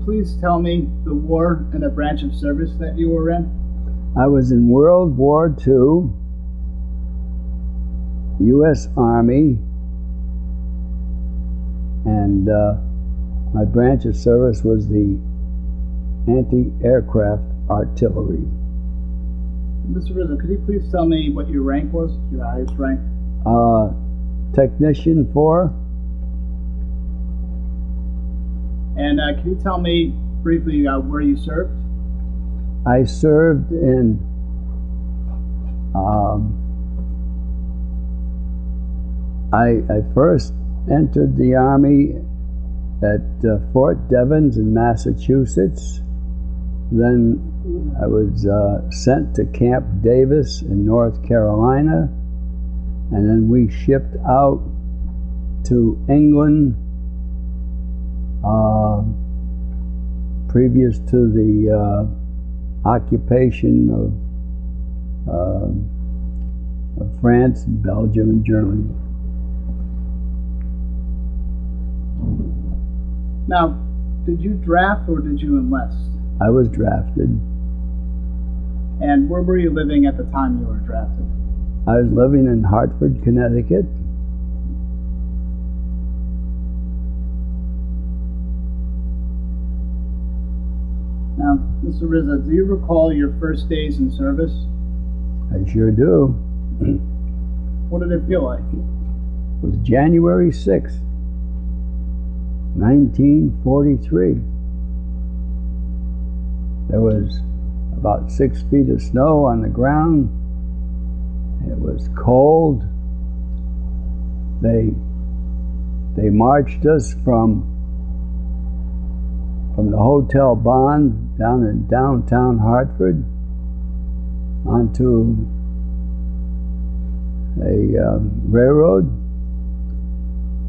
please tell me the war and the branch of service that you were in? I was in World War II, U.S. Army, and my branch of service was the anti-aircraft artillery. Mr. Rizzo, could you please tell me what your rank was, your highest rank? Technician 4. And can you tell me briefly where you served? I served in I first entered the Army at Fort Devens in Massachusetts. Then I was sent to Camp Davis in North Carolina, and then we shipped out to England previous to the occupation of France, Belgium, and Germany. Now, did you draft or did you enlist? I was drafted. And where were you living at the time you were drafted? I was living in Hartford, Connecticut. Now, Mr. Rizzo, do you recall your first days in service? I sure do. What did it feel like? It was January 6th, 1943. There was about 6 feet of snow on the ground. It was cold. They marched us from the Hotel Bond down in downtown Hartford onto a railroad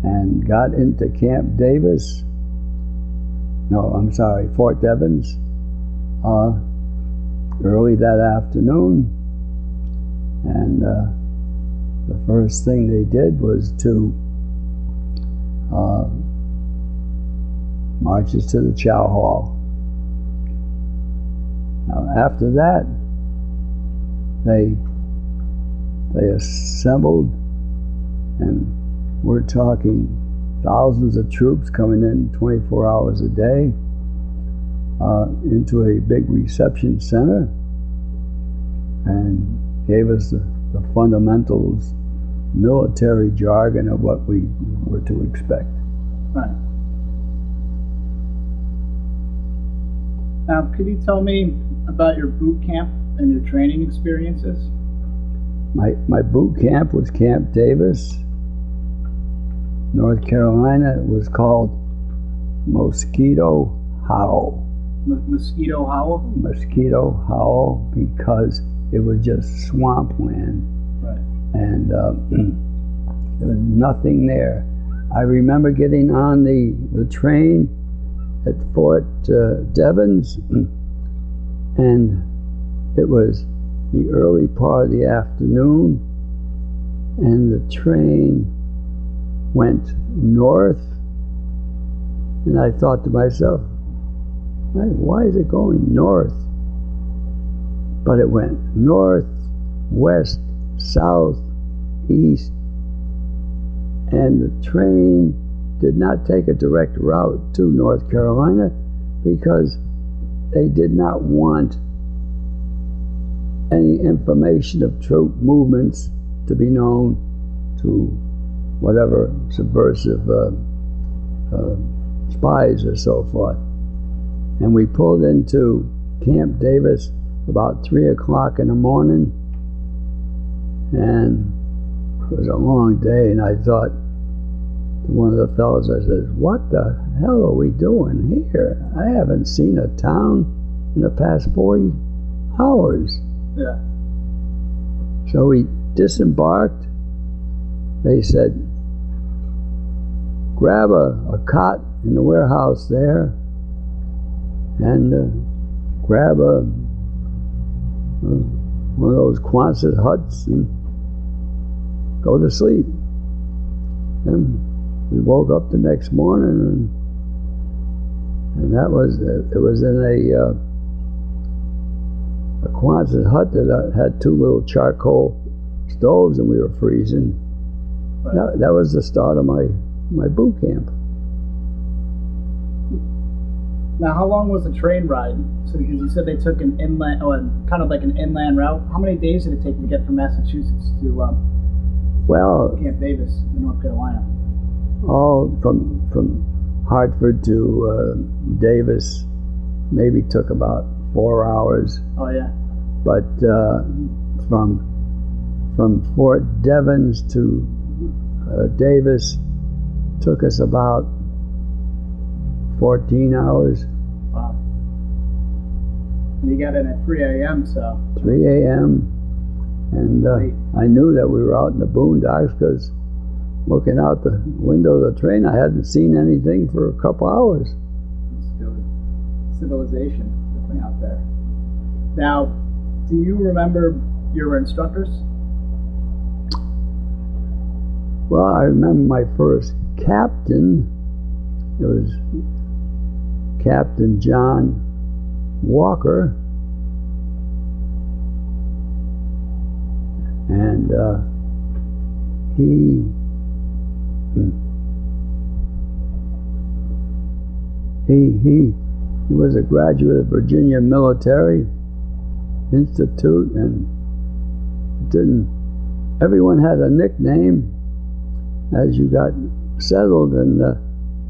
and got into Camp Davis. No, I'm sorry, Fort Devens. Early that afternoon, and the first thing they did was to march us to the chow hall. Now, after that, they assembled, and we're talking thousands of troops coming in 24 hours a day. Into a big reception center and gave us the fundamentals, military jargon of what we were to expect. Right. Now, could you tell me about your boot camp and your training experiences? My boot camp was Camp Davis, North Carolina. It was called Mosquito Hollow. Mosquito Hollow? Mosquito Hollow, because it was just swampland. Right. And there was nothing there. I remember getting on the train at Fort Devens, and it was the early part of the afternoon, and the train went north, and I thought to myself, why is it going north? But it went north, west, south, east, and the train did not take a direct route to North Carolina because they did not want any information of troop movements to be known to whatever subversive spies or so forth. And we pulled into Camp Davis about 3 o'clock in the morning, and it was a long day, and I thought to one of the fellows, I said, what the hell are we doing here? I haven't seen a town in the past 40 hours. Yeah. So we disembarked. They said, grab a cot in the warehouse there, and grab one of those Quonset huts and go to sleep. And we woke up the next morning, And that was, it was in a Quonset hut that had two little charcoal stoves, and we were freezing. Right. That was the start of my boot camp. Now, how long was the train ride? So, because you said they took an inland, kind of like an inland route. How many days did it take to get from Massachusetts to Camp Davis in North Carolina? All from Hartford to Davis, maybe took about 4 hours. Oh yeah. But from Fort Devens to Davis took us about 14 hours. Wow. And you got in at 3 a.m. so. 3 a.m. And I knew that we were out in the boondocks because looking out the window of the train, I hadn't seen anything for a couple hours. It's good. Civilization definitely out there. Now, do you remember your instructors? Well, I remember my first captain. It was Captain John Walker, and he was a graduate of Virginia Military Institute, and everyone had a nickname as you got settled, and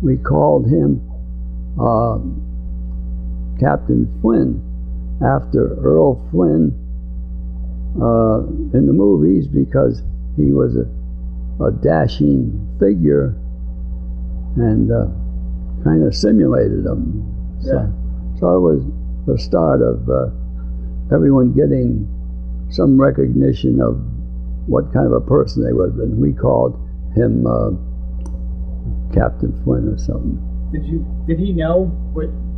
we called him Captain Flynn, after Earl Flynn in the movies, because he was a dashing figure and kind of simulated him. Yeah. So it was the start of everyone getting some recognition of what kind of a person they were, and we called him Captain Flynn or something. Did he know?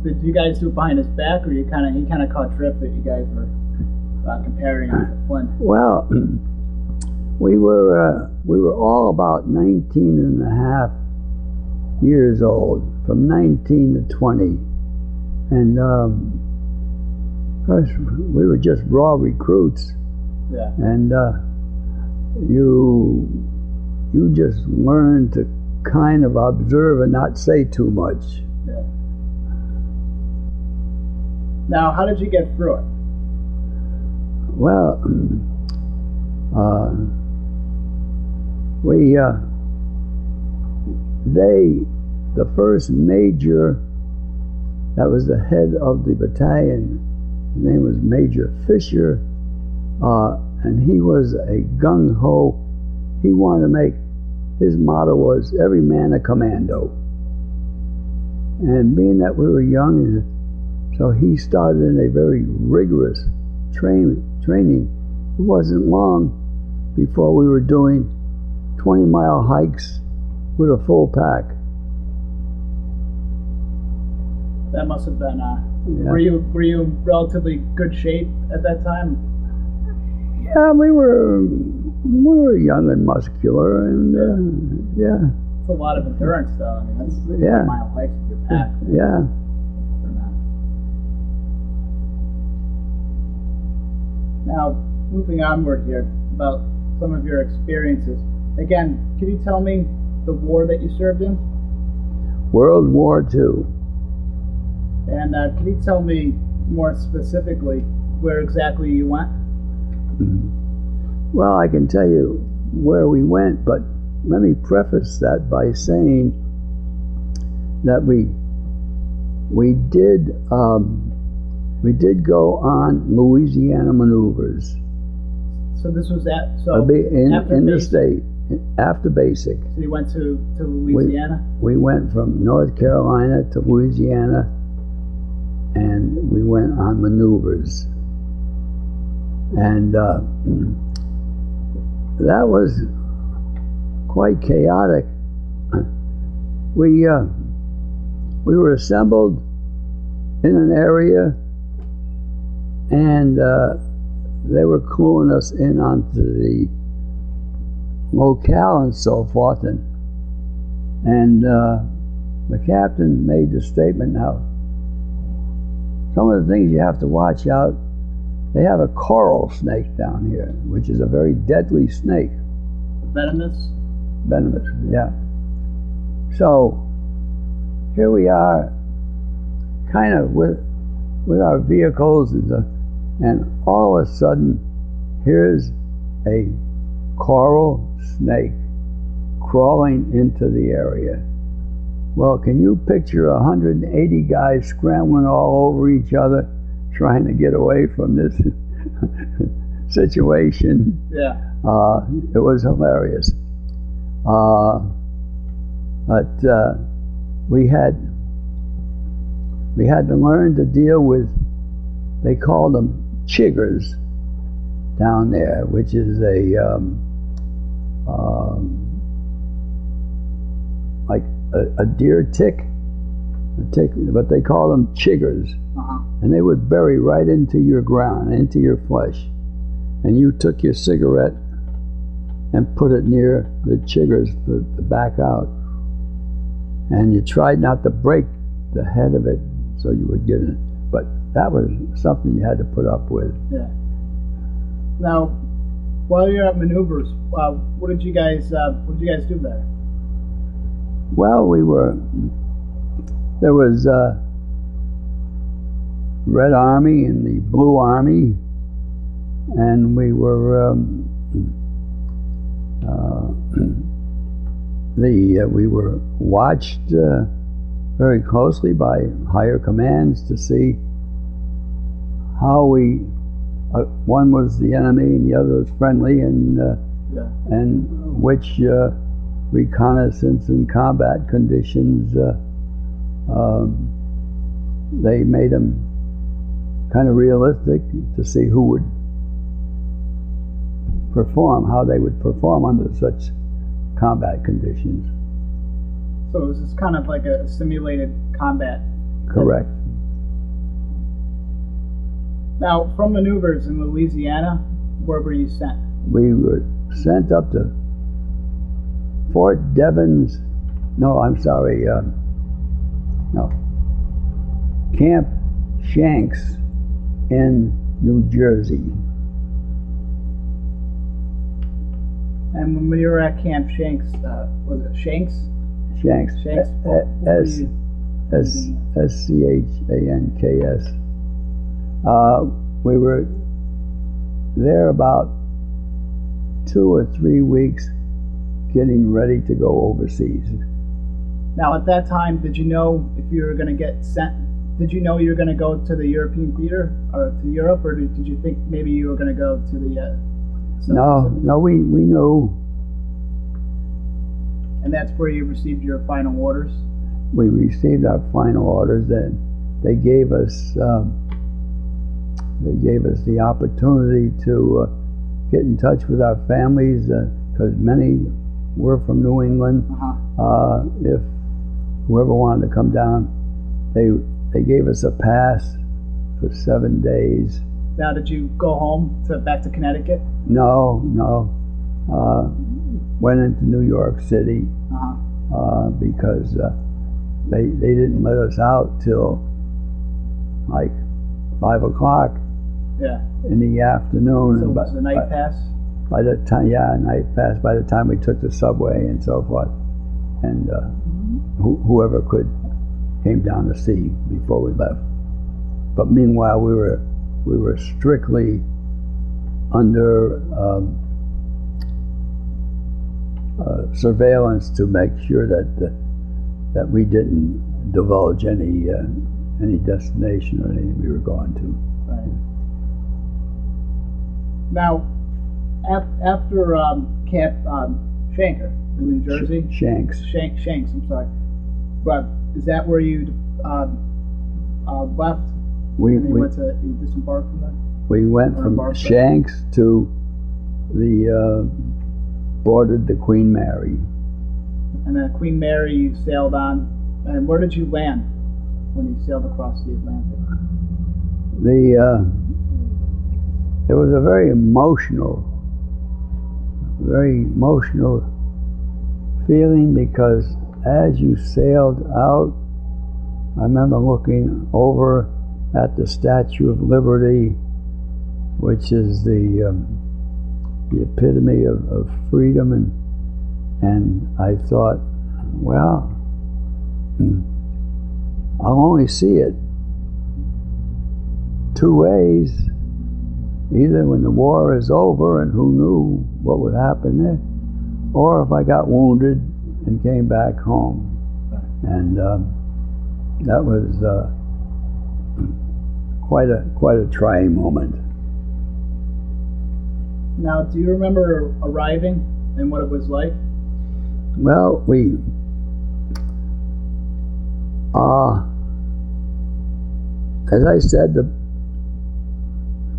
Did you guys do it behind his back, or he kind of caught drift that you guys were comparing him to Flynn? Well, we were all about 19 and a half years old, from 19 to 20, and of course we were just raw recruits. Yeah. And you just learn to kind of observe and not say too much. Yeah. Now, how did you get through it? Well, the first major that was the head of the battalion, his name was Major Fisher, and he was a gung-ho. He wanted to make, his motto was, every man a commando. And being that we were young, so he started in a very rigorous training. It wasn't long before we were doing 20-mile hikes with a full pack. That must have been, yeah. Were you in relatively good shape at that time? Yeah, we were young and muscular, and yeah. It's a lot of endurance, though. I mean, that's 20-mile hikes with your pack. Yeah. Now, moving onward here, about some of your experiences. Again, can you tell me the war that you served in? World War II. And can you tell me more specifically where exactly you went? Well, I can tell you where we went, but let me preface that by saying that we did go on Louisiana maneuvers. So this was in the state after basic. So you went to Louisiana? We went from North Carolina to Louisiana, and we went on maneuvers. And that was quite chaotic. We were assembled in an area, and they were cluing us in onto the locale and so forth, and the captain made the statement, now some of the things you have to watch out. They have a coral snake down here, which is a very deadly snake. Venomous? Venomous, yeah. So here we are, kind of with our vehicles, and all of a sudden, here's a coral snake crawling into the area. Well, can you picture 180 guys scrambling all over each other, trying to get away from this situation? Yeah. It was hilarious. But we had to learn to deal with, they call them chiggers down there, which is like a deer tick, but they call them chiggers. And they would bury right into your ground, into your flesh. And you took your cigarette and put it near the chiggers to back out. And you tried not to break the head of it so you would get it. But that was something you had to put up with. Yeah. Now, while you're at maneuvers, what did you guys do there? Well, there was Red Army and the Blue Army, and we were we were watched very closely by higher commands to see how one was the enemy and the other was friendly, and which reconnaissance and combat conditions they made them kind of realistic to see who would perform, how they would perform under such combat conditions. So it was just kind of like a simulated combat. Correct. Now, from maneuvers in Louisiana, where were you sent? We were sent up to Fort Devens, Camp Shanks in New Jersey. And when you were at Camp Shanks, was it Shanks? Shanks. Shanks. S-C-H-A-N-K-S. We were there about 2 or 3 weeks getting ready to go overseas. Now, at that time, did you know if you were going to get sent? Did you know you were going to go to the European theater or to Europe, or did you think maybe you were going to go to the? No, we knew. And that's where you received your final orders? We received our final orders. That they gave us the opportunity to get in touch with our families, because many were from New England. If whoever wanted to come down, they gave us a pass for 7 days. Now, did you go home back to Connecticut? No. Went into New York City because they didn't let us out till like 5 o'clock in the afternoon. So it was a night pass? By the time, night pass. By the time we took the subway and so forth, and whoever could came down to see before we left. But meanwhile, we were strictly under surveillance to make sure that we didn't divulge any destination or anything we were going to. Right. Now, after Camp Shanker in New Jersey? Shanks. Shanks, I'm sorry. But is that where you left? You disembarked from there? We went from Shanks to boarded the Queen Mary. And then Queen Mary you sailed on. And where did you land when you sailed across the Atlantic? It was a very emotional feeling, because as you sailed out, I remember looking over at the Statue of Liberty, which is the epitome of freedom, and I thought, well, I'll only see it two ways: either when the war is over, and who knew what would happen there, or if I got wounded and came back home. And that was quite a trying moment. Now, do you remember arriving and what it was like? Well, as I said, the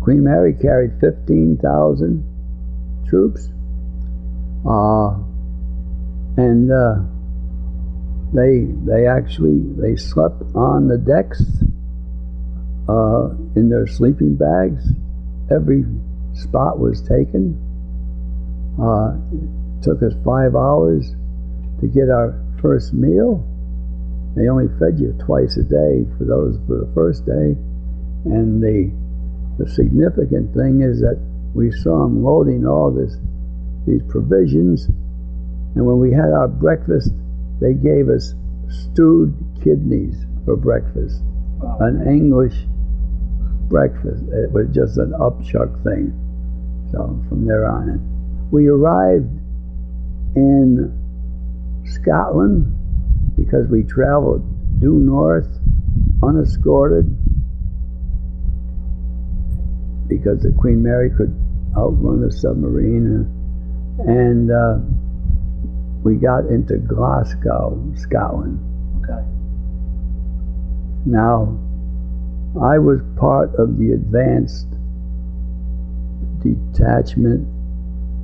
Queen Mary carried 15,000 troops, and they slept on the decks in their sleeping bags. Every spot was taken. It took us 5 hours to get our first meal. They only fed you twice a day for the first day. And the significant thing is that we saw them loading all these provisions, and when we had our breakfast, they gave us stewed kidneys for breakfast. Wow. An English breakfast. It was just an upchuck thing. So from there on, we arrived in Scotland because we traveled due north unescorted, because the Queen Mary could outrun a submarine, and we got into Glasgow, Scotland. Okay. Now, I was part of the advanced detachment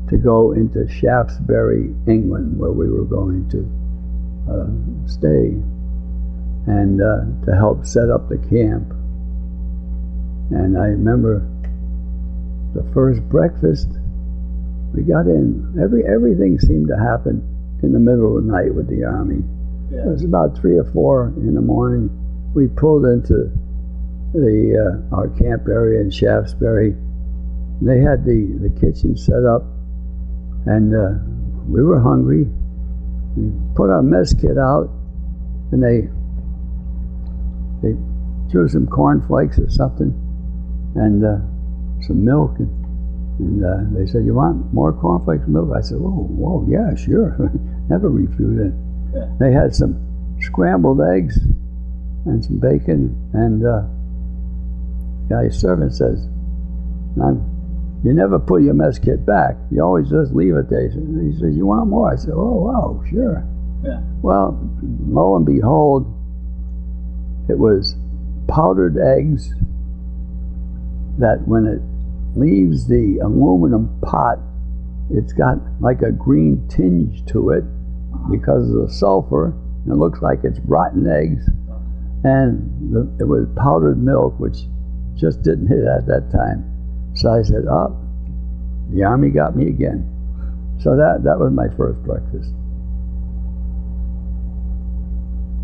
to go into Shaftesbury, England, where we were going to stay, and to help set up the camp. And I remember the first breakfast, we got in, everything seemed to happen in the middle of the night with the Army. Yeah. It was about 3 or 4 in the morning. We pulled into our camp area in Shaftesbury. They had the kitchen set up, and we were hungry. We put our mess kit out, and they threw some cornflakes or something, and some milk, and they said, "You want more cornflakes and milk?" I said, whoa, yeah, sure. Never refused it. Yeah. They had some scrambled eggs and some bacon, and the guy's servant says, "You never put your mess kit back. You always just leave it there." He says, "You want more?" I said, "Oh, wow, sure." Yeah. Well, lo and behold, it was powdered eggs that when it leaves the aluminum pot, it's got like a green tinge to it because of the sulfur, and it looks like it's rotten eggs. And it was powdered milk, which just didn't hit at that time. So I said, the Army got me again. So that was my first breakfast.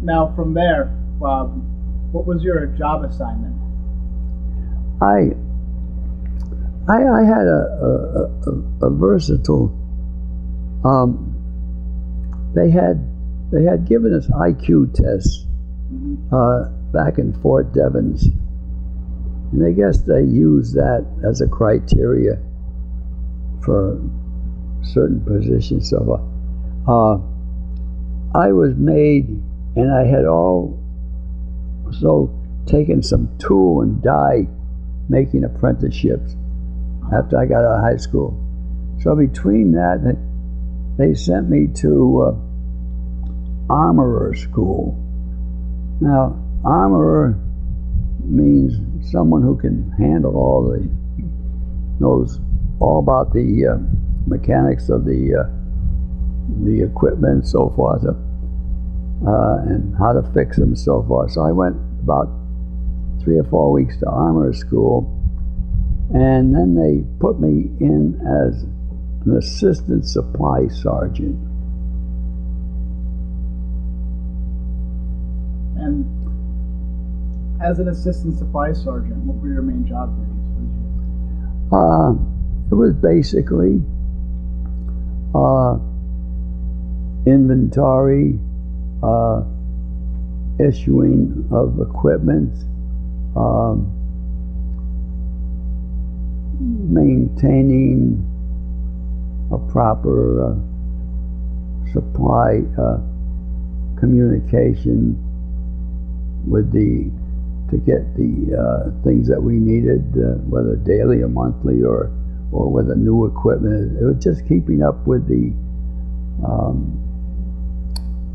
Now from there, what was your job assignment? I had a versatile. They had given us IQ tests back in Fort Devens, and I guess they used that as a criteria for certain positions. So I was made, and I had also taken some tool and die making apprenticeships after I got out of high school. So between that, they sent me to armorer school. Now, armorer means someone who can handle knows all about the mechanics of the equipment and so forth, and how to fix them and so forth. So I went about 3 or 4 weeks to armorer school, and then they put me in as an assistant supply sergeant. And As an assistant supply sergeant, what were your main job duties? It was basically inventory, issuing of equipment, maintaining a proper supply communication with to get the things that we needed, whether daily or monthly or whether new equipment. It was just keeping up with the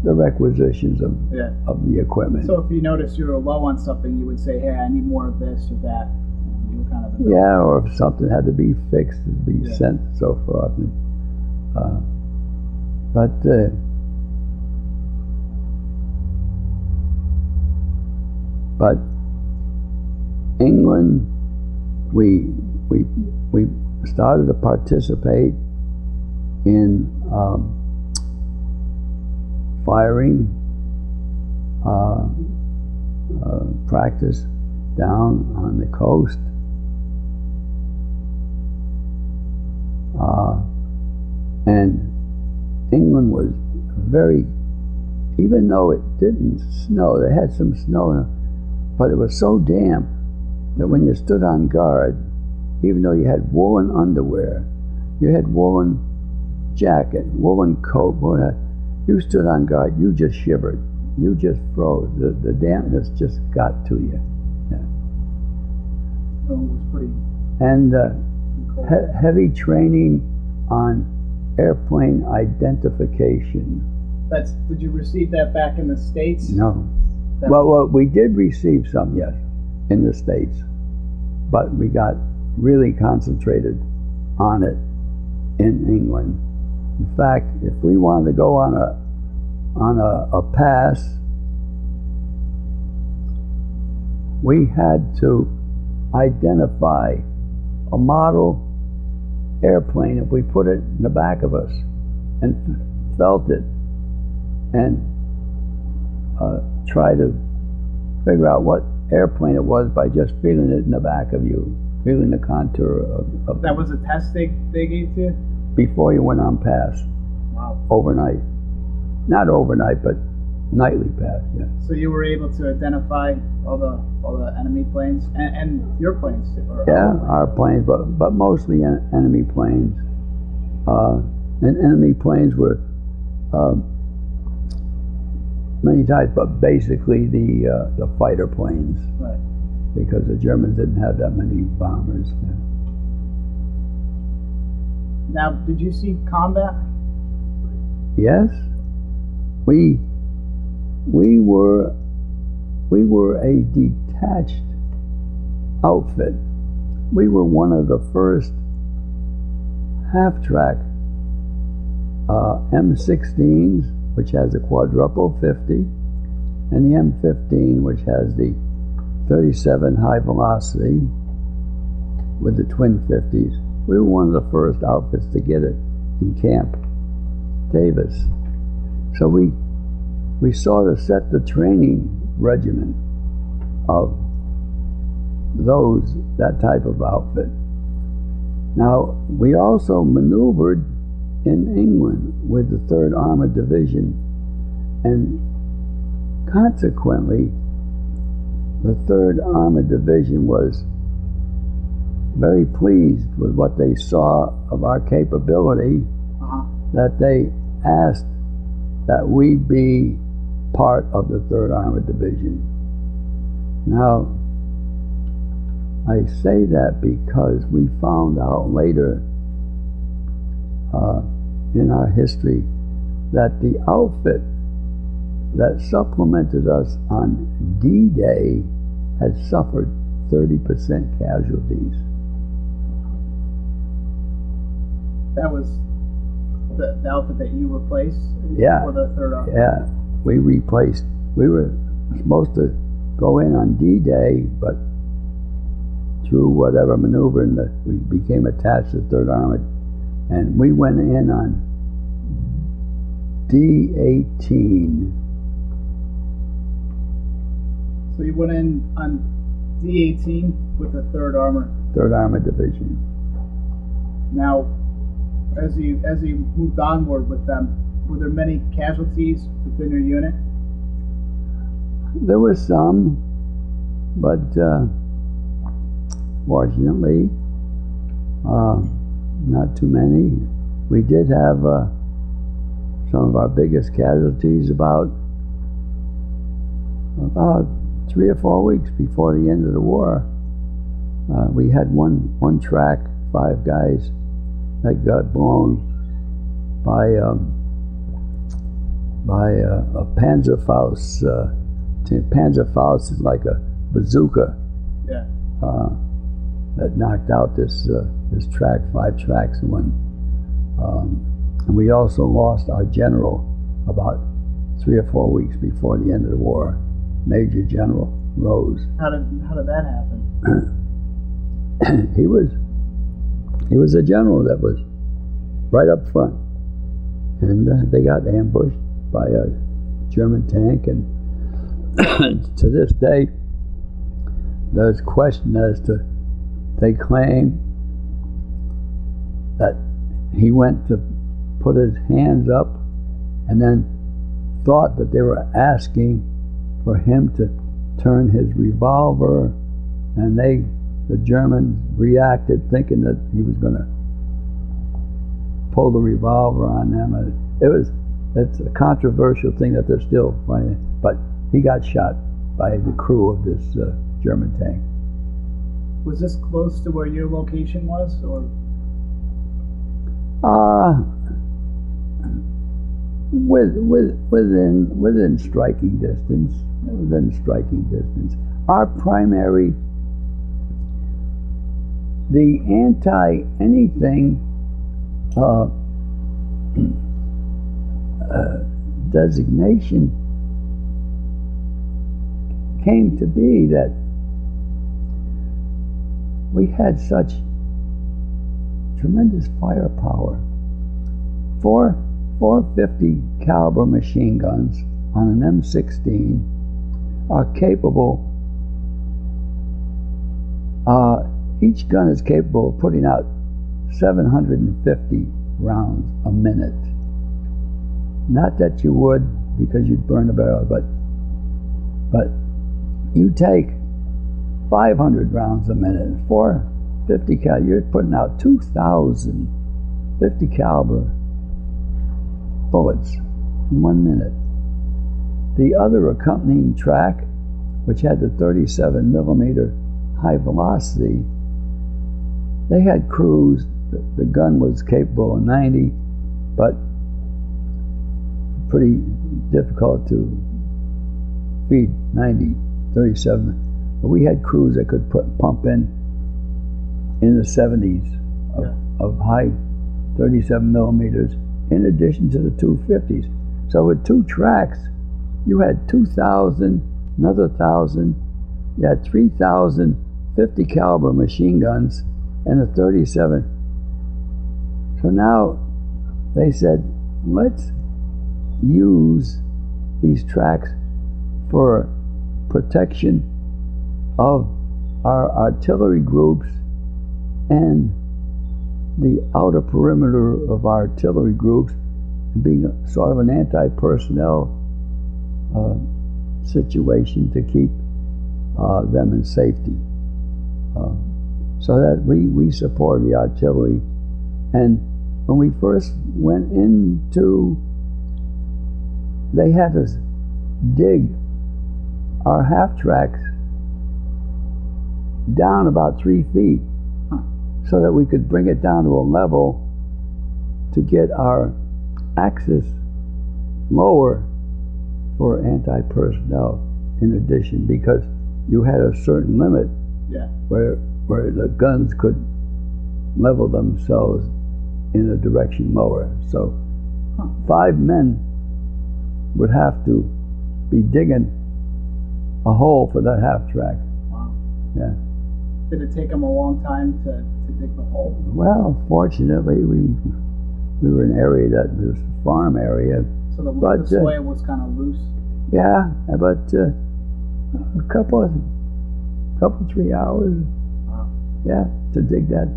requisitions of the equipment. So if you noticed you were low on something, you would say, hey, I need more of this or that. And you were kind of or if something had to be fixed, it'd be sent and so forth. But England, we started to participate in firing practice down on the coast. And England was very, even though it didn't snow, they had some snow, but it was so damp that when you stood on guard, even though you had woolen underwear, you had woolen jacket, woolen coat, you stood on guard, you just shivered, you just froze. The dampness just got to you. Yeah. So it was pretty. And heavy training on airplane identification. Did you receive that back in the States? No. Well, we did receive some, yes, in the States, but we got really concentrated on it in England. In fact, if we wanted to go on a pass, we had to identify a model airplane if we put it in the back of us and felt it and try to figure out what airplane it was by just feeling it in the back of you, feeling the contour of That was a test they gave to you? Before you went on pass. Wow. Overnight. Not overnight, but nightly pass, yeah. So you were able to identify all the enemy planes and your planes too? Our planes, but mostly enemy planes. And enemy planes were many types, but basically the fighter planes. Right. Because the Germans didn't have that many bombers. Yeah. Now, did you see combat? Yes. We were a detached outfit. We were one of the first half-track M16s, which has a quadruple 50, and the M15, which has the 37 high velocity with the twin 50s. We were one of the first outfits to get it in Camp Davis. So we sort of set the training regimen of that type of outfit. Now, we also maneuvered in England with the 3rd Armored Division, and consequently, the 3rd Armored Division was very pleased with what they saw of our capability, that they asked that we be part of the 3rd Armored Division. Now, I say that because we found out later in our history that the outfit that supplemented us on D-Day had suffered 30% casualties. That was the outfit that you replaced? Yeah. For the 3rd Armored? Yeah, we replaced. We were supposed to go in on D-Day, but through whatever maneuvering, we became attached to 3rd Armored, and we went in on D-18. So you went in on D-18 with the 3rd Armor. 3rd Armored Division. Now, as you moved onward with them, were there many casualties within your unit? There were some, but fortunately, not too many. We did have some of our biggest casualties about 3 or 4 weeks before the end of the war. We had one track, 5 guys that got blown by a Panzerfaust. Panzerfaust is like a bazooka. Yeah. That knocked out this track, 5 tracks in one. And we also lost our general about 3 or 4 weeks before the end of the war, Major General Rose. How did that happen? He was a general that was right up front, and they got ambushed by a German tank, and to this day there's question as to, they claim that he went to put his hands up and then thought that they were asking for him to turn his revolver, and the Germans reacted thinking that he was going to pull the revolver on them. And it's a controversial thing that they're still finding, but he got shot by the crew of this German tank. Was this close to where your location was, or? Within striking distance. Within striking distance. Our primary, the anti-anything designation came to be that we had such tremendous firepower. 450 caliber machine guns on an M16 are capable, each gun is capable of putting out 750 rounds a minute. Not that you would, because you'd burn a barrel, but you take 500 rounds a minute, 450 caliber, you're putting out 2,000 50 caliber bullets in 1 minute. The other accompanying track, which had the 37 millimeter high velocity, they had crews. The gun was capable of 90, but pretty difficult to feed 90, 37. But we had crews that could pump in the 70s of high 37 millimeters, in addition to the 250s. So with 2 tracks, you had 2,000, another 1,000, you had 3,000 50 caliber machine guns and a 37. So now they said, let's use these tracks for protection of our artillery groups and the outer perimeter of our artillery groups, being sort of an anti-personnel situation to keep them in safety. So that we support the artillery. And when we first went into, they had us dig our half tracks down about 3 feet so that we could bring it down to a level to get our axis lower for anti-personnel in addition, because you had a certain limit where the guns could level themselves in a direction lower. So 5 men would have to be digging a hole for that half track. Wow. Yeah. Did it take them a long time to dig the hole? Well, fortunately, we were in an area that was a farm area. So the soil was kind of loose? Yeah, but A couple, 3 hours. Wow. Yeah, to dig that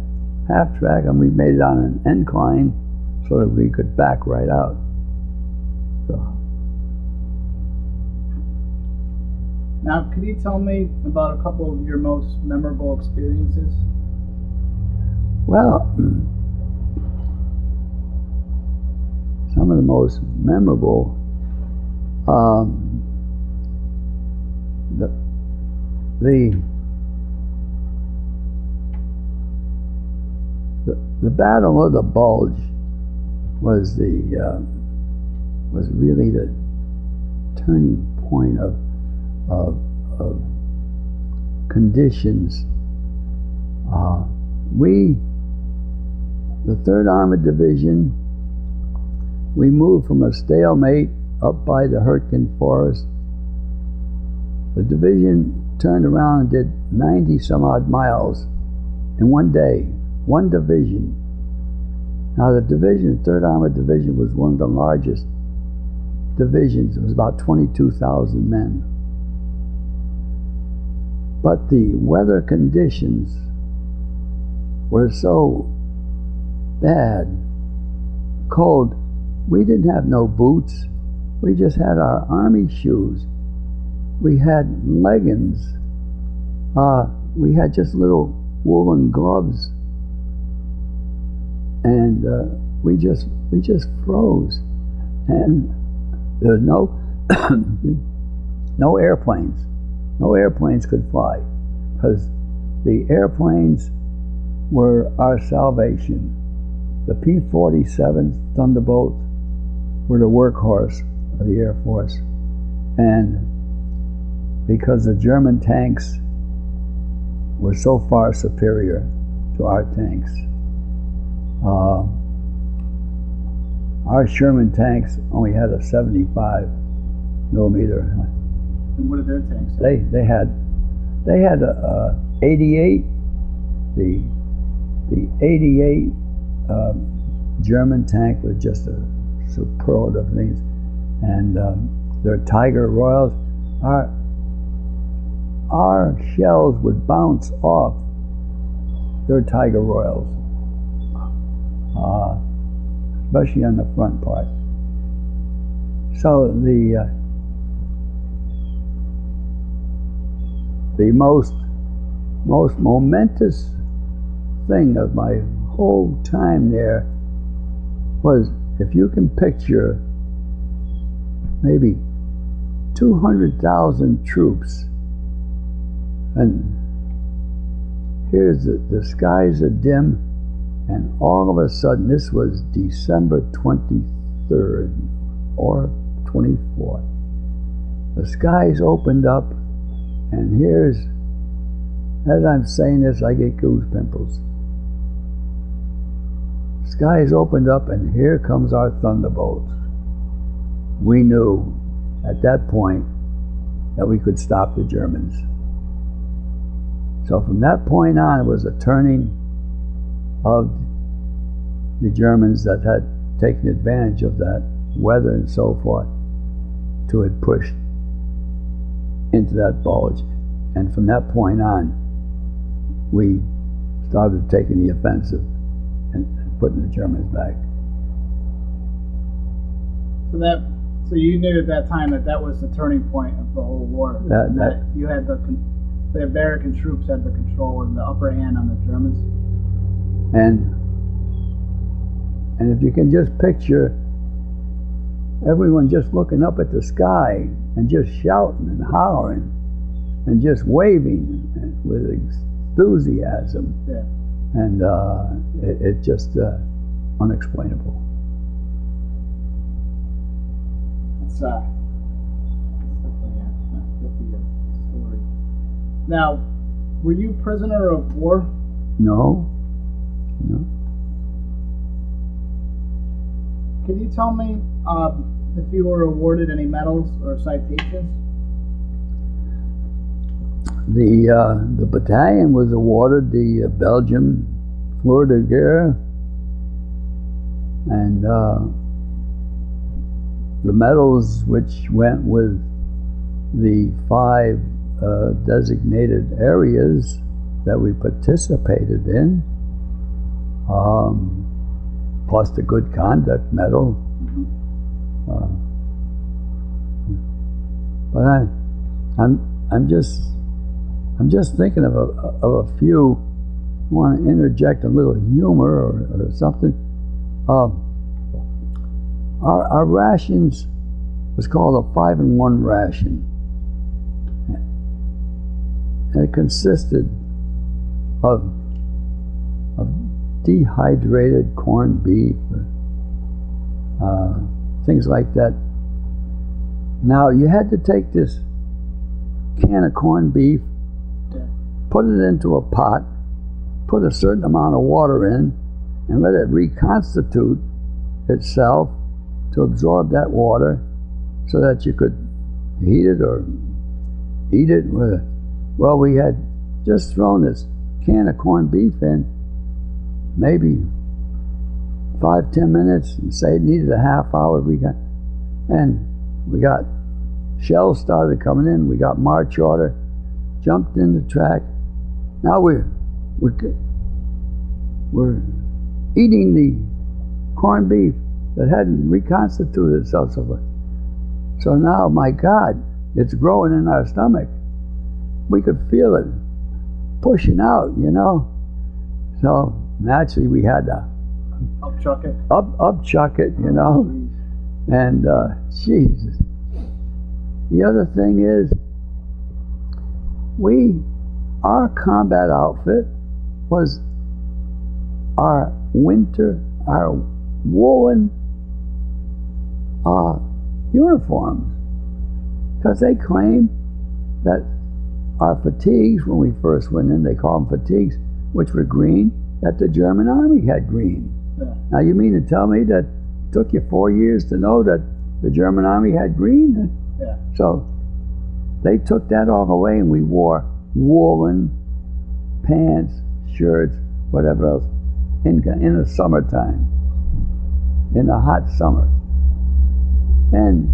half track, and we made it on an incline so that we could back right out. So. Now, could you tell me about a couple of your most memorable experiences? Well, some of the most memorable, the Battle of the Bulge was really the turning point of conditions. The 3rd Armored Division, we moved from a stalemate up by the Hurtgen Forest. The division turned around and did 90 some odd miles in one day, one division. Now the division, 3rd Armored Division, was one of the largest divisions. It was about 22,000 men. But the weather conditions were so bad, cold. We didn't have no boots. We just had our army shoes. We had leggings. We had just little woolen gloves, and we just froze. And there's no no airplanes. No airplanes could fly, because the airplanes were our salvation. The P-47 Thunderbolts were the workhorse of the Air Force. And because the German tanks were so far superior to our tanks, our Sherman tanks only had a 75 millimeter. And what did their tanks say? They had a 88. The 88 German tank was just a superlative thing, and their Tiger Royals. Our shells would bounce off their Tiger Royals, especially on the front part. So the most momentous thing of my whole time there was, if you can picture maybe 200,000 troops, and here's the skies are dim, and all of a sudden, this was December 23rd or 24th, the skies opened up, and here's, as I'm saying this, I get goose pimples. Skies opened up, and here comes our Thunderbolts. We knew at that point that we could stop the Germans. So from that point on, it was a turning of the Germans that had taken advantage of that weather and so forth to have pushed into that bulge. And from that point on, we started taking the offensive and putting the Germans back. So you knew at that time that was the turning point of the whole war. That you had the American troops had the control and the upper hand on the Germans. And if you can just picture everyone just looking up at the sky and just shouting and hollering and just waving with enthusiasm. Yeah. And it's just unexplainable. It's definitely a story. Now, were you prisoner of war? No. Can you tell me if you were awarded any medals or citations? The battalion was awarded the Belgium Fleur de Guerre, and the medals which went with the 5 designated areas that we participated in, plus the good conduct medal. But I'm just thinking of a few. I want to interject a little humor or something. Our rations was called a 5-in-1 ration. And it consisted of dehydrated corned beef, things like that. Now you had to take this can of corned beef, put it into a pot, put a certain amount of water in, and let it reconstitute itself to absorb that water so that you could heat it or eat it. Well, we had just thrown this can of corned beef in, maybe 5-10 minutes, and say it needed a half hour. We got shells started coming in. We got march order, jumped in the track. Now we're eating the corned beef that hadn't reconstituted itself so far. So now, my God, it's growing in our stomach. We could feel it pushing out, you know. So naturally, we had to upchuck it. Upchuck it, you know. And Jesus. The other thing is, our combat outfit was our woolen uniforms, because they claimed that our fatigues, when we first went in, they called them fatigues, which were green, that the German army had green. Yeah. Now you mean to tell me that it took you 4 years to know that the German army had green? Yeah. So they took that all away, and we wore woolen pants, shirts, whatever else, in the summertime, in the hot summer. And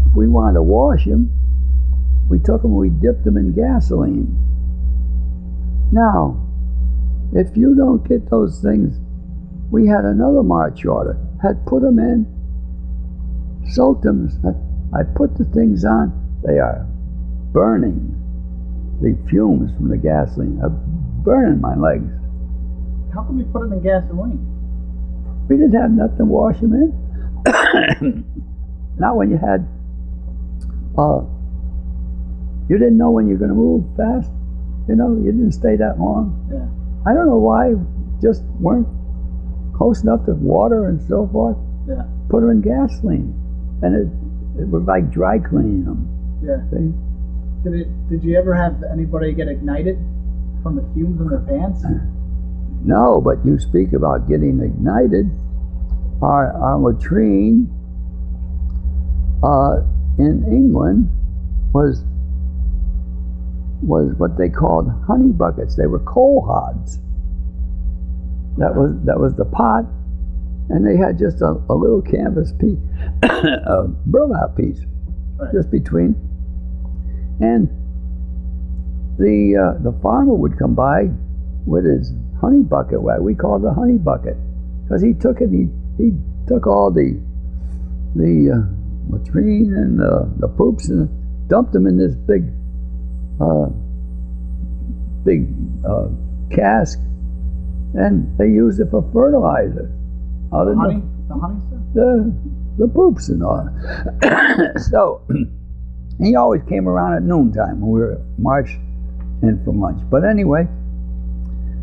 if we wanted to wash them, we took them and we dipped them in gasoline. Now, if you don't get those things, we had another march order, had put them in, soaked them. I put the things on, they are burning. The fumes from the gasoline are burning my legs. How come you put them in gasoline? We didn't have nothing to wash them in. Not when you had, you didn't know when you're going to move fast. You know, you didn't stay that long. Yeah. I don't know why, just weren't close enough to water and so forth. Yeah. Put them in gasoline, and it was like dry cleaning them. Yeah. See? Did you ever have anybody get ignited from the fumes in their pants? No, but you speak about getting ignited. Our latrine in England was what they called honey buckets. They were coal hods. That was the pot, and they had just a little canvas piece, a burlap piece, right, just between. And the farmer would come by with his honey bucket. We called it a honey bucket, because he took it. He took all the latrine and the poops and dumped them in this big cask, and they used it for fertilizer. The honey stuff? The poops and all. So he always came around at noontime when we were marched in for lunch. But anyway,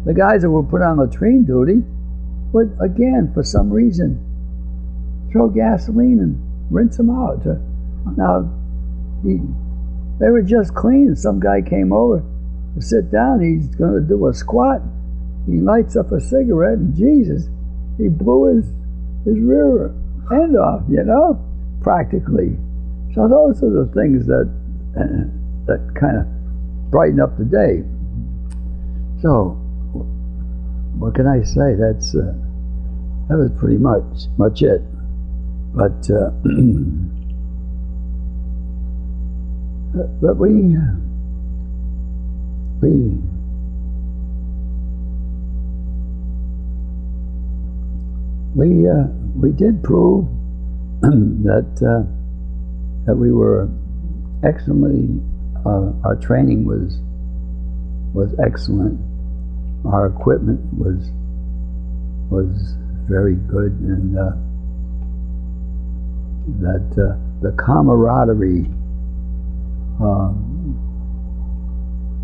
the guys that were put on latrine duty would, again, for some reason, throw gasoline and rinse them out. Now, they were just clean. Some guy came over to sit down. He's going to do a squat. He lights up a cigarette, and Jesus, he blew his rear end off, you know, practically. So those are the things that kind of brighten up the day. So, what can I say? That was pretty much it. But we we did prove that that we were excellently. Our training was excellent. Our equipment was very good, and that the camaraderie,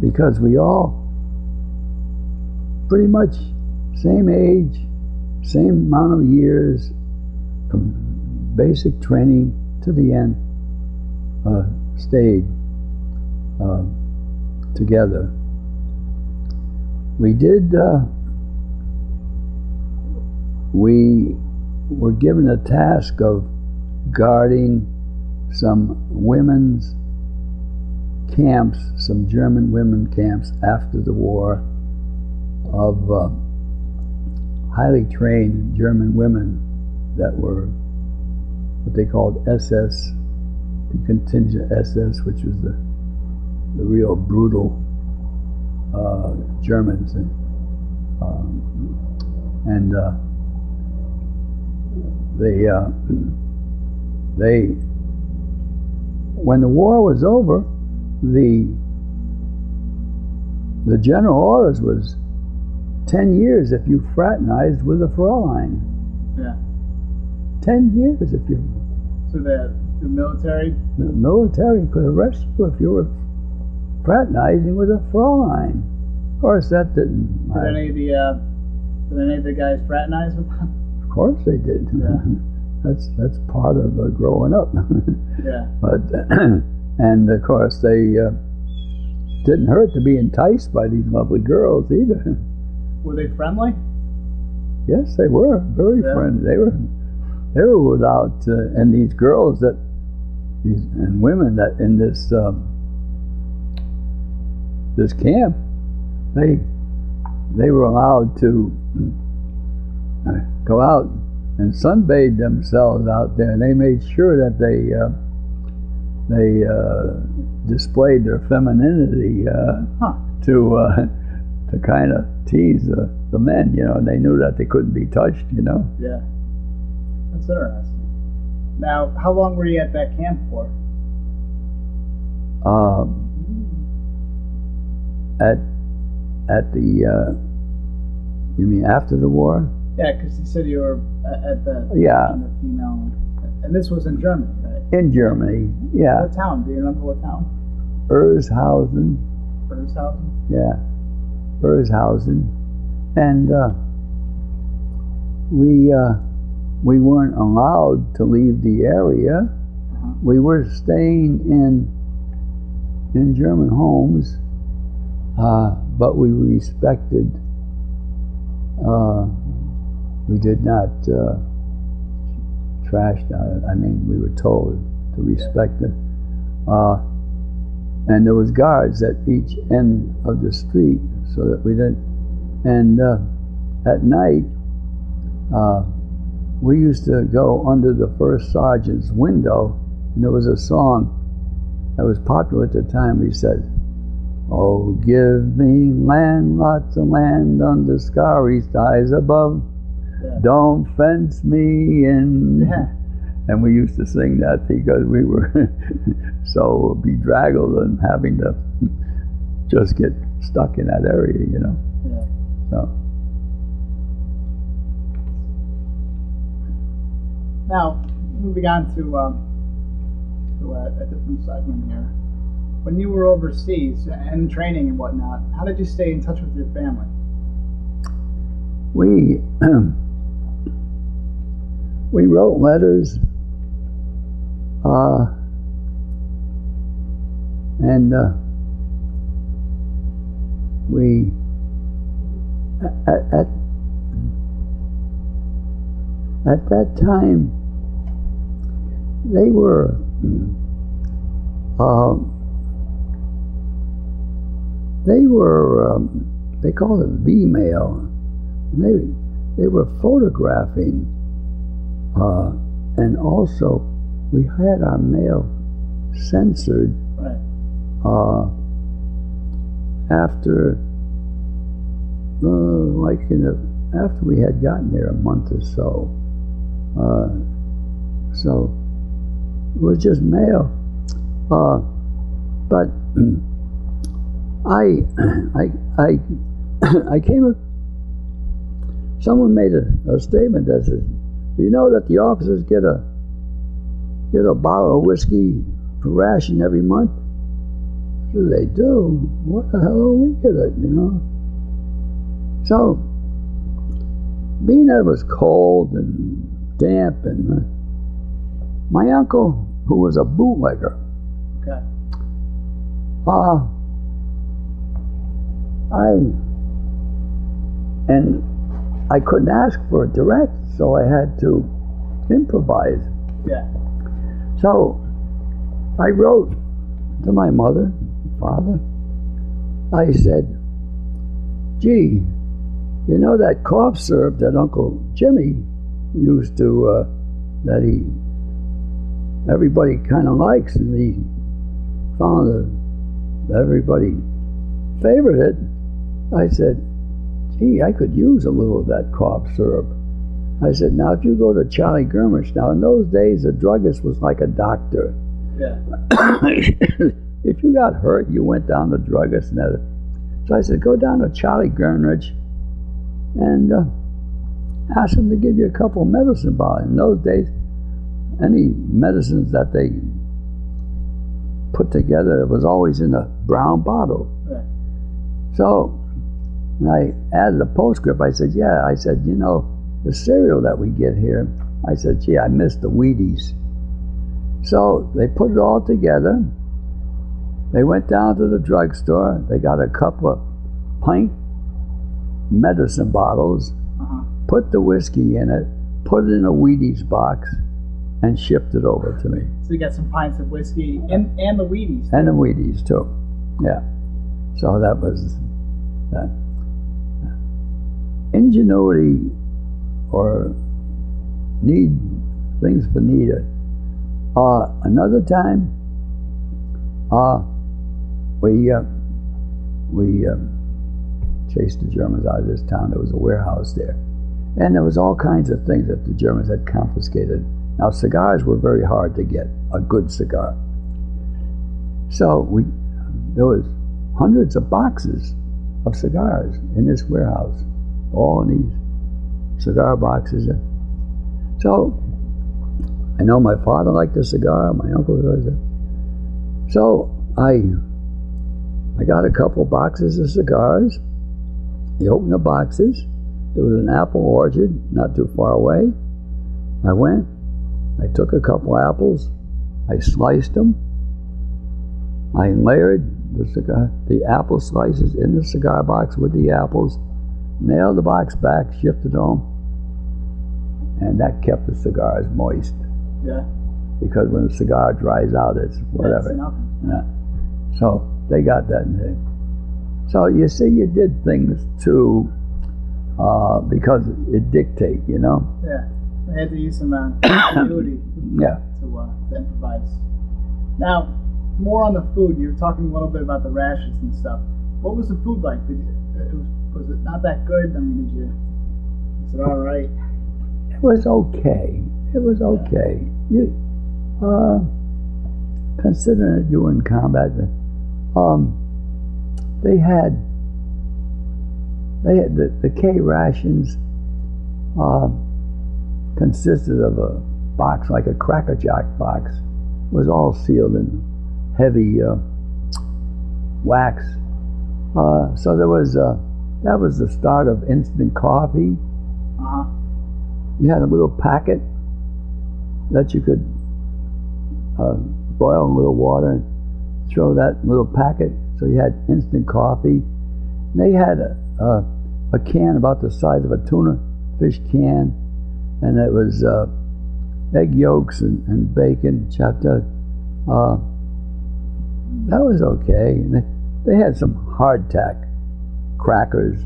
because we all pretty much same age, same amount of years, from basic training to the end, stayed together. We did. We were given a task of guarding some women's camps, some German women camps after the war, of highly trained German women that were what they called SS, the contingent SS, which was the real brutal Germans, and they when the war was over, the general orders was 10 years if you fraternized with a Fräulein. Yeah. 10 years if you. So the military. The military could arrest you if you were fraternizing with a Fräulein. Of course, that didn't. Did any of the guys fraternize with them? Of course they did. Yeah. That's part of growing up. Yeah. But and of course they didn't hurt to be enticed by these lovely girls either. Were they friendly? Yes, they were very friendly. They were without and these girls and women that in this this camp, they were allowed to go out and sunbathe themselves out there, and they made sure that they displayed their femininity to kind of tease the men, you know, and they knew that they couldn't be touched, you know. Yeah, that's interesting. Now, how long were you at that camp for? At the you mean after the war? Yeah, because you said you were at the female, and this was in Germany, right? In Germany, yeah. What town? Do you remember what town? Erzhausen. Erzhausen? Yeah, Erzhausen, and we weren't allowed to leave the area. Uh-huh. We were staying in German homes, but we respected. We did not trash down it. I mean, we were told to respect it. And there was guards at each end of the street so that we didn't. And at night, we used to go under the first sergeant's window, and there was a song that was popular at the time. We said, "Oh, give me land, lots of land under starry skies above. Yeah. Don't fence me in." Yeah. And we used to sing that because we were so bedraggled and having to just get stuck in that area, you know. Yeah. So. Now, moving on to a different segment here. When you were overseas and training and whatnot, how did you stay in touch with your family? We wrote letters, and we at that time they were they called it V-mail. They were photographing, and also we had our mail censored, right. after, after we had gotten there a month or so, so it was just mail. But I came. Someone made a statement that says, "Do you know that the officers get a bottle of whiskey for ration every month?" So they do. What the hell do we get it? So, being that it was cold and damp, and my uncle, who was a bootlegger, okay, I couldn't ask for it direct, so I had to improvise. Yeah. So I wrote to my mother, father. I said, "Gee, you know that cough syrup that Uncle Jimmy used to, everybody kind of likes, and he found that everybody favored it." I said, "Gee, I could use a little of that cough syrup." I said, "Now, if you go to Charlie Germish, now in those days, a druggist was like a doctor. Yeah. If you got hurt, you went down to the druggist and that. So I said, go down to Charlie Germish and ask him to give you a couple of medicine bottles." In those days, any medicines that they put together, it was always in a brown bottle. Yeah. So I added a postscript. I said, "Yeah," I said, "the cereal that we get here," I said, "Gee, I miss the Wheaties." So they put it all together. They went down to the drugstore. They got a couple of pint medicine bottles, put the whiskey in it, put it in a Wheaties box, and shipped it over to me. So you got some pints of whiskey and the Wheaties. And the Wheaties, too. Yeah. So that was that. Ingenuity, or need things for needed. Another time, we chased the Germans out of this town. There was a warehouse there, and there was all kinds of things that the Germans had confiscated. Now, cigars were very hard to get, a good cigar. So there was hundreds of boxes of cigars in this warehouse, all in these cigar boxes. So I know my father liked a cigar, my uncle was it. So I got a couple boxes of cigars. I opened the boxes. There was an apple orchard not too far away. I went, I took a couple apples, I sliced them, I layered the apple slices in the cigar box with the apples, nailed the box back, shipped it home, and that kept the cigars moist. Yeah. Because when the cigar dries out, it's whatever. That's nothing. Yeah. So they got that thing. So you see, you did things too because it dictate, Yeah. They had to use some ingenuity yeah. to improvise. Now, more on the food. You were talking a little bit about the rations and stuff. What was the food like? Was it not that good? I mean, was it all right? It was okay. It was okay. You, considering that you were in combat, they had the K rations consisted of a box like a Cracker Jack box. It was all sealed in heavy wax. So there was that was the start of instant coffee. You had a little packet that you could boil in a little water and throw that little packet. So you had instant coffee. And they had a can about the size of a tuna fish can, and it was egg yolks and bacon chopped up. That was okay. And they had some hardtack crackers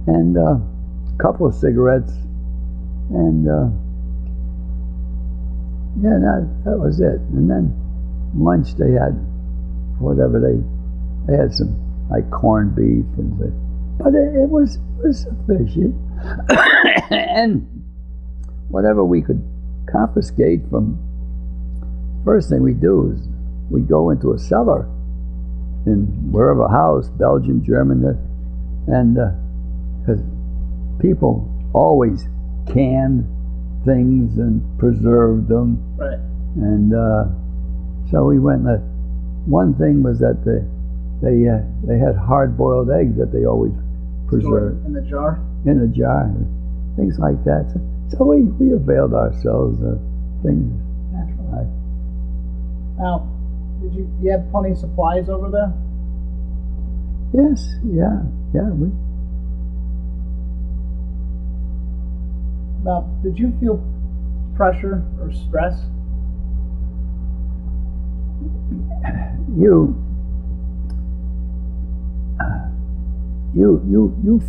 and a couple of cigarettes, and yeah, that was it. And then lunch they had whatever they had like corned beef and things. But it was sufficient. And whatever we could confiscate from, first thing we do is we go into a cellar in wherever house, Belgium, German, and because people always canned things and preserved them. Right. And so we went. One thing was that they had hard-boiled eggs that they always preserved in the jar. In a jar, things like that. So we availed ourselves of things. Naturally. Now, did you have plenty of supplies over there? Yes. Yeah. Now, did you feel pressure or stress? You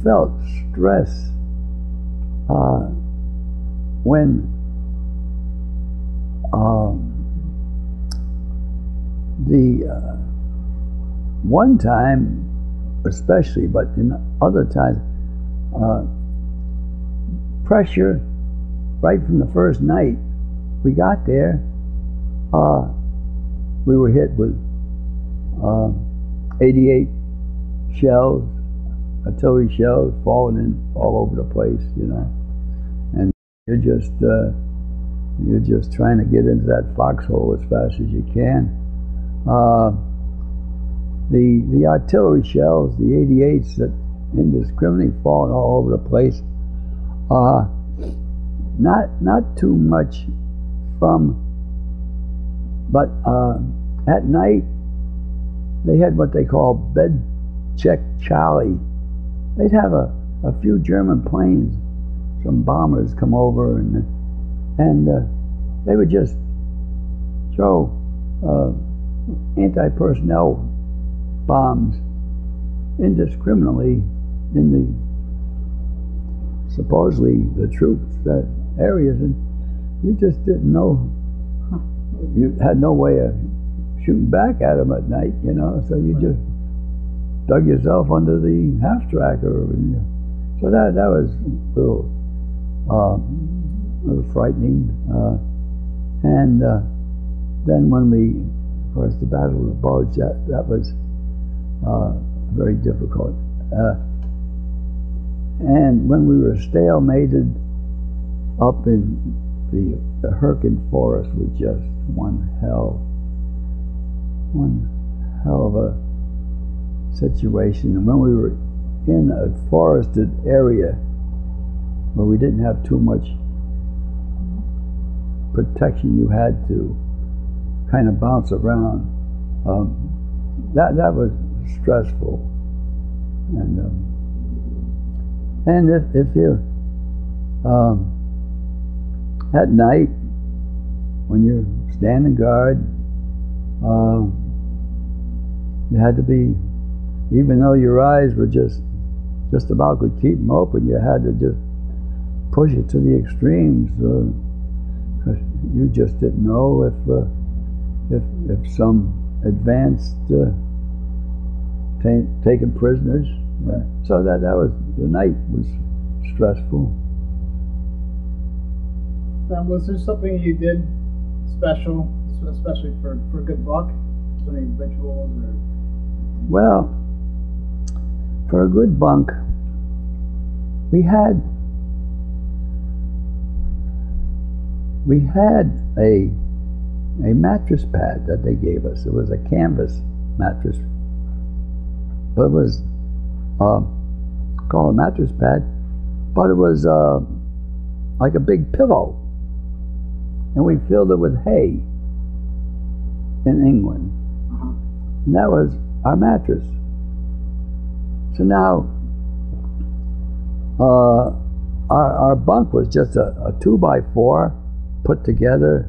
felt stress when the one time especially, but in other times, pressure right from the first night we got there. We were hit with 88 shells, artillery shells falling in all over the place, and you're just trying to get into that foxhole as fast as you can. The artillery shells, the 88s that indiscriminately falling all over the place, not too much from, but at night they had what they call bed check Charlie. They'd have a few German planes, some bombers come over, and they would just throw anti-personnel bombs indiscriminately in the supposedly the troops that areas, and you just didn't know. You had no way of shooting back at them at night, so you just dug yourself under the half tracker. So that was a little frightening. And then when of course, the Battle of the Bulge, that was very difficult. And when we were stalemated up in the Herkin Forest, was just one hell of a situation. And when we were in a forested area where we didn't have too much protection, you had to kind of bounce around. That was stressful. And if you at night when you're standing guard, you had to be, even though your eyes were just about could keep them open, you had to just push it to the extremes, because you just didn't know if some advanced taken prisoners. So that was, the night was stressful. Now, was there something you did special, especially for good luck? Was there any rituals or? Well, for a good bunk, we had a mattress pad that they gave us. It was a canvas mattress, but it was called a mattress pad, but it was like a big pillow, and we filled it with hay in England, and that was our mattress. So now our bunk was just a 2x4 put together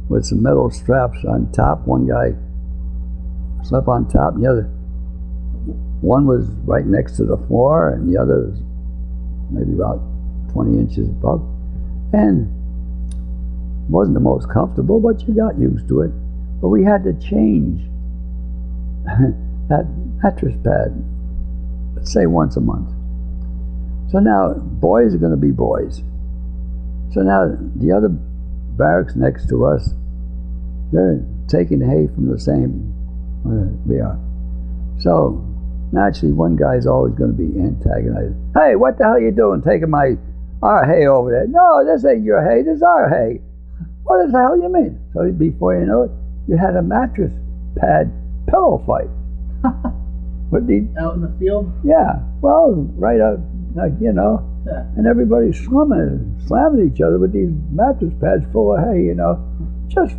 with some metal straps on top. One guy slept on top, and the other one was right next to the floor, and the other was maybe about 20 inches above. And it wasn't the most comfortable, but you got used to it. But we had to change that mattress pad, let's say once a month. So now boys are going to be boys. So now the other barracks next to us, they're taking hay from the same we are. So naturally one guy's always going to be antagonized. Hey, what the hell are you doing taking our hay over there? No, this ain't your hay, this is our hay. What the hell you mean? So before you know it, you had a mattress pad pillow fight. Out in the field? Yeah, well, right out, like, you know, yeah. And everybody's slamming each other with these mattress pads full of hay, you know, just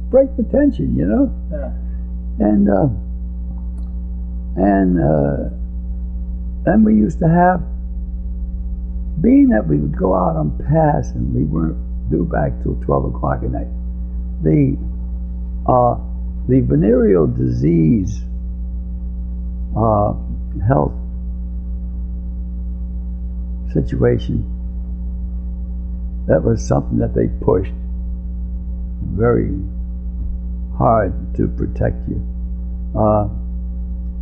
break the tension, you know. Yeah. And then we used to have, being that we would go out on pass and we weren't due back till 12 o'clock at night, the venereal disease health situation, that was something that they pushed very hard to protect you,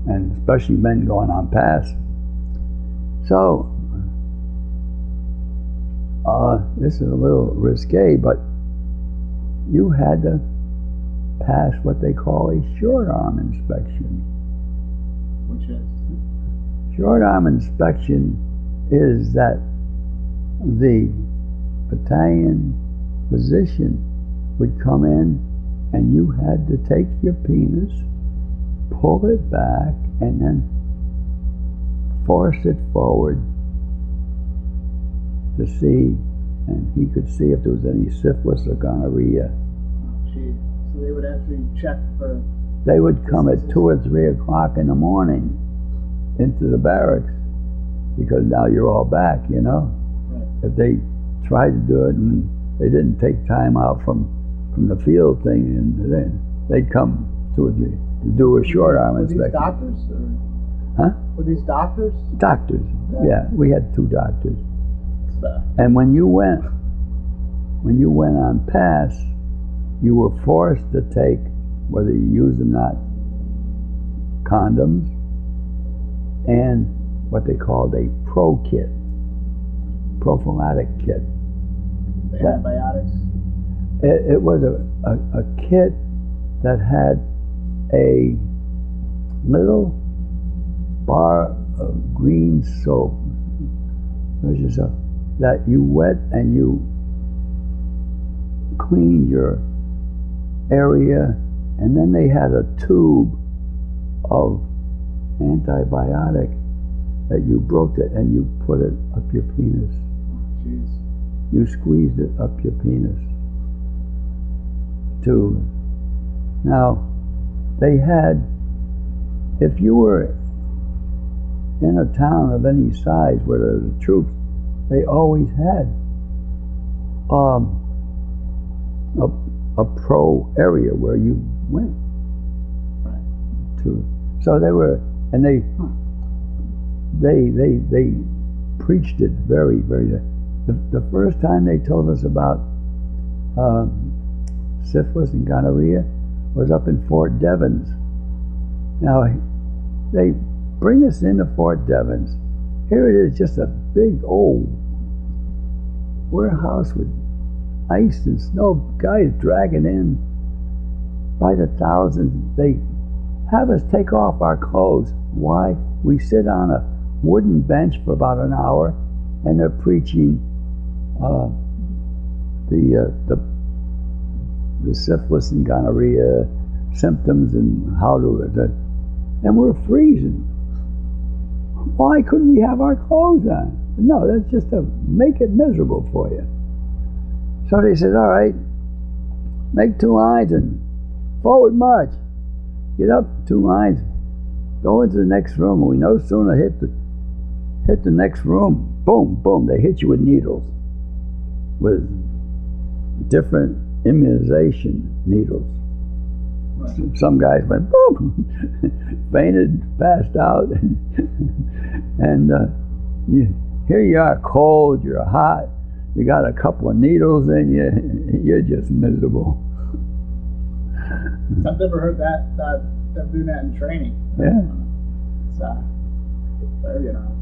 and especially men going on pass. So this is a little risque, but you had to pass what they call a short arm inspection. Which is? Short arm inspection is that the battalion physician would come in and you had to take your penis, pull it back, and then force it forward to see, and he could see if there was any syphilis or gonorrhea. Gee, so they would actually check for... They would come at 2 or 3 o'clock in the morning into the barracks, because now you're all back, you know. Right. If they tried to do it and they didn't take time out from the field thing, and then they'd come 2 or 3 to do a short arm inspection. Were these doctors? Or? Huh? Were these doctors? Doctors, yeah. We had 2 doctors. So. And when you went on pass, you were forced to take, whether you use them or not, condoms and what they called a pro kit, prophylactic kit. The antibiotics? It was a kit that had a little bar of green soap that you wet and you cleaned your area, and then they had a tube of antibiotic that you broke it and you put it up your penis. Jeez. You squeezed it up your penis. Now, they had, if you were in a town of any size where there were troops, they always had a pro area where you went to. So they were, and they preached it very, very. The first time they told us about syphilis and gonorrhea was up in Fort Devens. Now, they bring us into Fort Devens. Here it is, just a big old warehouse with ice and snow, guys dragging in by the thousands. They have us take off our clothes. Why? We sit on a wooden bench for about an hour, and they're preaching the syphilis and gonorrhea symptoms and how to, and we're freezing. Why couldn't we have our clothes on? No, that's just to make it miserable for you. So they said, all right, make 2 lines and forward march. Get up 2 lines, go into the next room, and we no sooner hit the next room, boom, boom, they hit you with needles, with different immunization needles. Right. Some guys went boom, fainted, passed out, and here you are, cold, you're hot, you got a couple of needles in you, you're just miserable. I've never heard that doing that in training. Yeah. very nice.